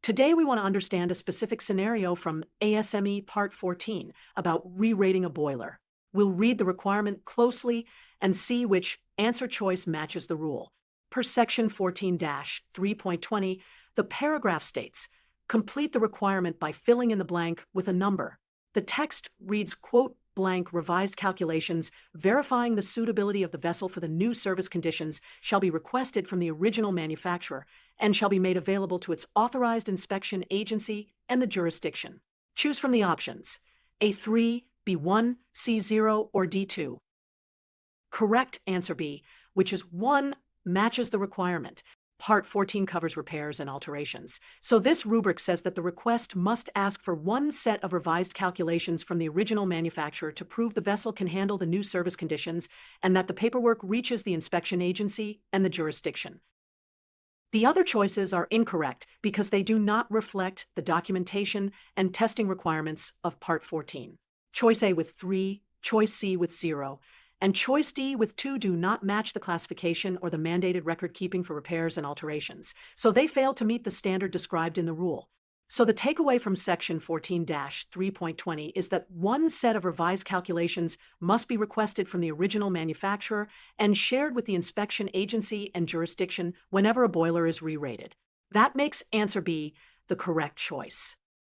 Today, we want to understand a specific scenario from ASME Part 14 about re-rating a boiler. We'll read the requirement closely and see which answer choice matches the rule. Per Section 14-3.20, the paragraph states, complete the requirement by filling in the blank with a number. The text reads, quote, blank revised calculations verifying the suitability of the vessel for the new service conditions shall be requested from the original manufacturer and shall be made available to its authorized inspection agency and the jurisdiction. Choose from the options A3, B1, C0, or D2. Correct answer B, which is 1, matches the requirement. Part 14 covers repairs and alterations. So this rubric says that the request must ask for one set of revised calculations from the original manufacturer to prove the vessel can handle the new service conditions and that the paperwork reaches the inspection agency and the jurisdiction. The other choices are incorrect because they do not reflect the documentation and testing requirements of Part 14. Choice A with 3, Choice C with 0, and Choice D with 2 do not match the classification or the mandated record keeping for repairs and alterations, so they fail to meet the standard described in the rule. So the takeaway from Section 14-3.20 is that one set of revised calculations must be requested from the original manufacturer and shared with the inspection agency and jurisdiction whenever a boiler is re-rated. That makes answer B the correct choice.